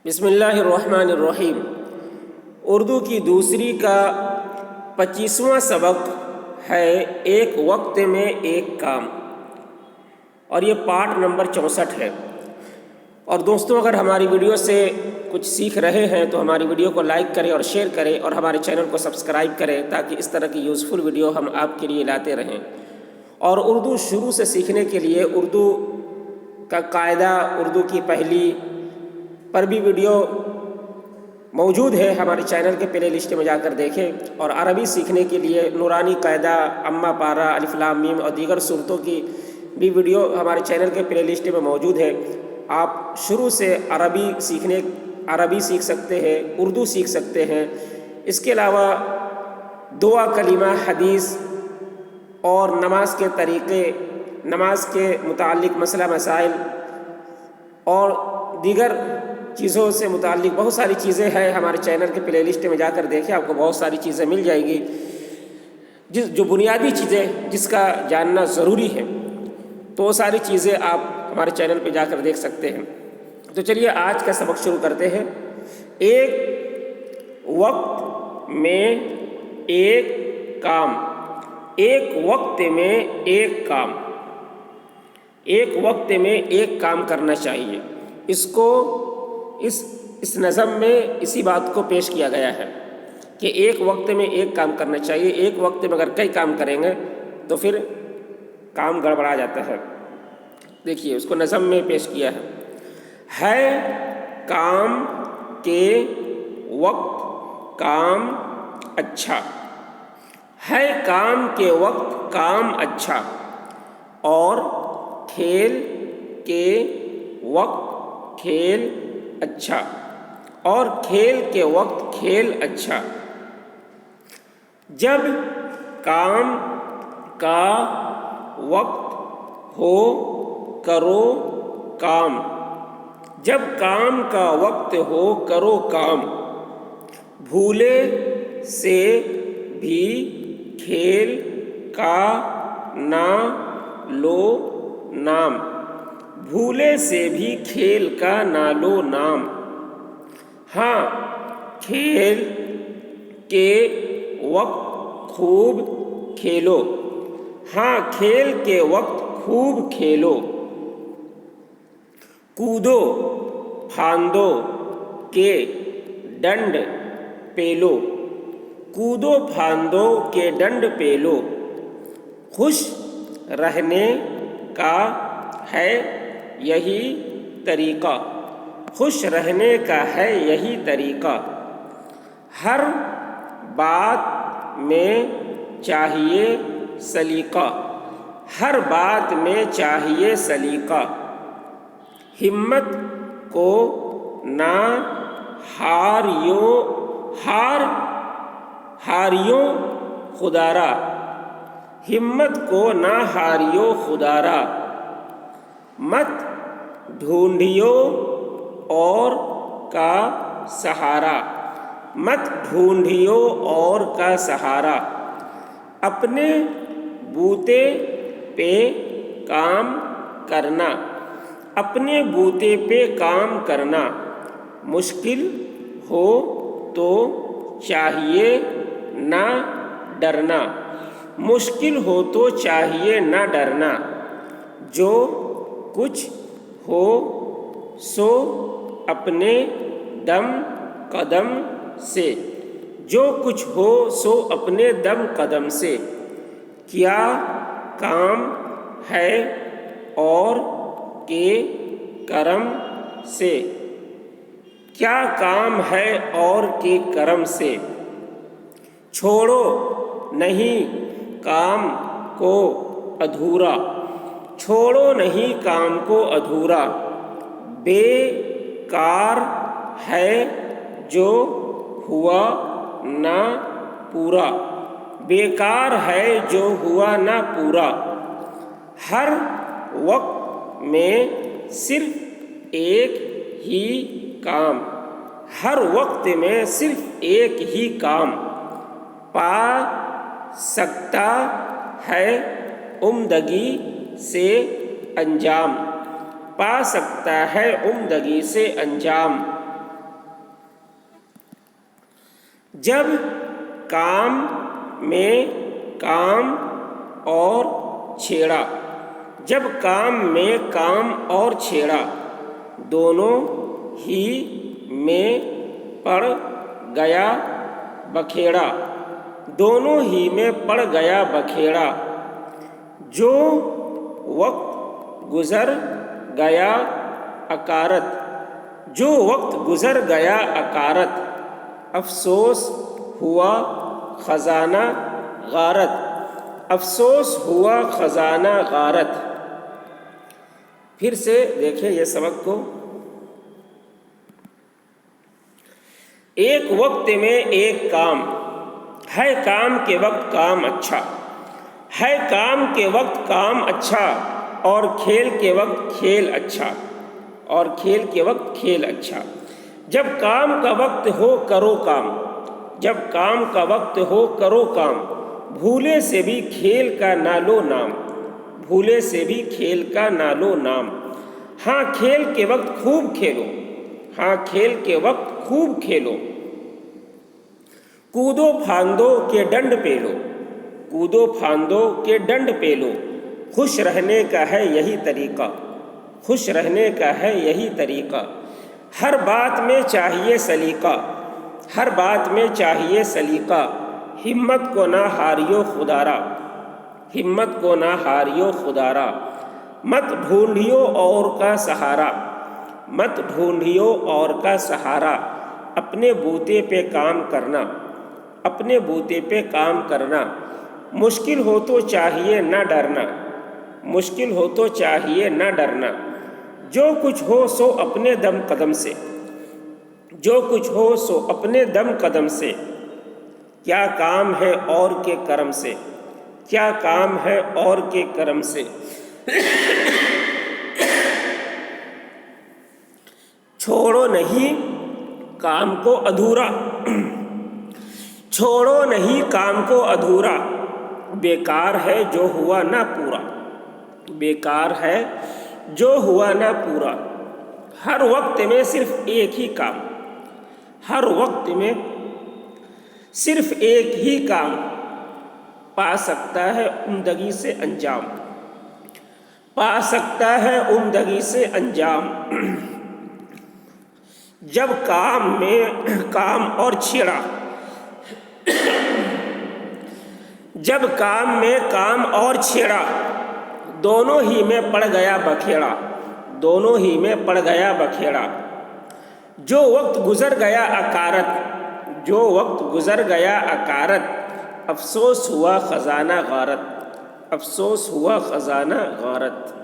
بسم اللہ الرحمن الرحیم۔ اردو کی دوسری کا 25واں سبق ہے ایک وقت میں ایک کام، اور یہ پارٹ نمبر 64 ہے۔ اور دوستوں، اگر ہماری ویڈیو سے کچھ سیکھ رہے ہیں تو ہماری ویڈیو کو لائک کریں اور شیئر کریں، اور ہمارے چینل کو سبسکرائب کریں تاکہ اس طرح کی یوزفل ویڈیو ہم آپ کے لیے لاتے رہیں۔ اور اردو شروع سے سیکھنے کے لیے اردو کا قاعدہ، اردو کی پہلی پر بھی ویڈیو موجود ہے ہمارے چینل کے پلے لسٹ میں، جا کر دیکھیں۔ اور عربی سیکھنے کے لیے نورانی قاعدہ، اما پارا، الف لام میم اور دیگر صورتوں کی بھی ویڈیو ہمارے چینل کے پلے لسٹ میں موجود ہے۔ آپ شروع سے عربی سیکھ سکتے ہیں، اردو سیکھ سکتے ہیں۔ اس کے علاوہ دعا، کلمہ، حدیث اور نماز کے طریقے، نماز کے متعلق مسئلہ مسائل اور دیگر چیزوں سے متعلق بہت ساری چیزیں ہیں ہمارے چینل کے پلے لسٹ میں، جا کر دیکھیں، آپ کو بہت ساری چیزیں مل جائیں گی جو بنیادی چیزیں جس کا جاننا ضروری ہے۔ تو وہ ساری چیزیں آپ ہمارے چینل پہ جا کر دیکھ سکتے ہیں۔ تو چلیے آج کا سبق شروع کرتے ہیں۔ ایک وقت میں ایک کام، ایک وقت میں ایک کام، ایک وقت میں ایک کام کرنا چاہیے۔ اس کو اس نظم میں اسی بات کو پیش کیا گیا ہے کہ ایک وقت میں ایک کام کرنا چاہیے۔ ایک وقت میں اگر کئی کام کریں گے تو پھر کام گڑبڑا جاتا ہے۔ دیکھیے، اس کو نظم میں پیش کیا ہے کام کے وقت کام اچھا، ہے کام کے وقت کام اچھا، اور کھیل کے وقت کھیل اچھا، اور کھیل کے وقت کھیل اچھا۔ جب کام کا وقت ہو کرو کام، جب کام کا وقت ہو کرو کام، بھولے سے بھی کھیل کا نہ لو نام، بھولے سے بھی کھیل کا نہ لو نام۔ ہاں کھیل کے وقت خوب کھیلو، ہاں کھیل کے وقت خوب کھیلو، کودو پھاندو کے ڈنڈ پیلو، کودو پھاندو کے ڈنڈ پیلو۔ خوش رہنے کا ہے یہی طریقہ، خوش رہنے کا ہے یہی طریقہ۔ ہر بات میں چاہیے سلیقہ، ہر بات میں چاہیے سلیقہ۔ ہمت کو نہ ہاریو خدارا، ہمت کو نہ ہاریو خدارا۔ مت ڈھونڈیو اور کا سہارا، مت ڈھونڈیو اور کا سہارا۔ اپنے بوتے پہ کام کرنا، اپنے بوتے پہ کام کرنا۔ مشکل ہو تو چاہیے نہ ڈرنا، مشکل ہو تو چاہیے نہ ڈرنا۔ جو کچھ ہو سو اپنے دم قدم سے، جو کچھ ہو سو اپنے دم قدم سے۔ کیا کام ہے اور کے کرم سے، کیا کام ہے اور کے کرم سے۔ چھوڑو نہیں کام کو ادھورا، چھوڑو نہیں کام کو ادھورا۔ بے کار ہے جو ہوا نہ پورا، بیکار ہے جو ہوا نہ پورا۔ ہر وقت میں صرف ایک ہی کام، ہر وقت میں صرف ایک ہی کام۔ پا سکتا ہے عمدگی سے انجام، پا سکتا ہے عمدگی سے انجام۔ جب کام میں کام اور چھیڑا، جب کام میں کام اور چھیڑا، دونوں ہی میں پڑ گیا بکھیڑا، دونوں ہی میں پڑ گیا بکھیڑا، جو وقت گزر گیا اکارت، جو وقت گزر گیا اکارت، افسوس ہوا خزانہ غارت، افسوس ہوا خزانہ غارت۔ پھر سے دیکھیں یہ سبق کو۔ ایک وقت میں ایک کام ہے، کام کے وقت کام اچھا ہے، کام کے وقت کام اچھا، اور کھیل کے وقت کھیل اچھا، اور کھیل کے وقت کھیل اچھا۔ جب کام کا وقت ہو کرو کام، جب کام کا وقت ہو کرو کام، بھولے سے بھی کھیل کا نہ لو نام، بھولے سے بھی کھیل کا نہ لو نام۔ ہاں کھیل کے وقت خوب کھیلو، ہاں کھیل کے وقت خوب کھیلو، کودو پھاندو کے ڈنڈ پیلو، کودو پھاندو کے ڈنڈ پیلو، خوش رہنے کا ہے یہی طریقہ، خوش رہنے کا ہے یہی طریقہ۔ ہر بات میں چاہیے سلیقہ، ہر بات میں چاہیے سلیقہ، ہمت کو نہ ہاریو خدارا، ہمت کو نہ ہاریو خدارا۔ مت ڈھونڈیو اور کا سہارا، مت ڈھونڈیو اور کا سہارا، اپنے بوتے پہ کام کرنا، اپنے بوتے پہ کام کرنا۔ مشکل ہو تو چاہیے نہ ڈرنا، مشکل ہو تو چاہیے نہ ڈرنا، جو کچھ ہو سو اپنے دم قدم سے، جو کچھ ہو سو اپنے دم قدم سے۔ کیا کام ہے اور کے کرم سے، کیا کام ہے اور کے کرم سے۔ چھوڑو نہیں کام کو ادھورا، چھوڑو نہیں کام کو ادھورا، بیکار ہے جو ہوا نہ پورا، بیکار ہے جو ہوا نہ پورا۔ ہر وقت میں صرف ایک ہی کام، ہر وقت میں صرف ایک ہی کام پا سکتا ہے عمدگی سے انجام، پا سکتا ہے عمدگی سے انجام۔ جب کام میں کام اور چھیڑا، جب کام میں کام اور چھیڑا، دونوں ہی میں پڑ گیا بکھیڑا، دونوں ہی میں پڑ گیا بکھیڑا، جو وقت گزر گیا اکارت، جو وقت گزر گیا اکارت، افسوس ہوا خزانہ غارت، افسوس ہوا خزانہ غارت۔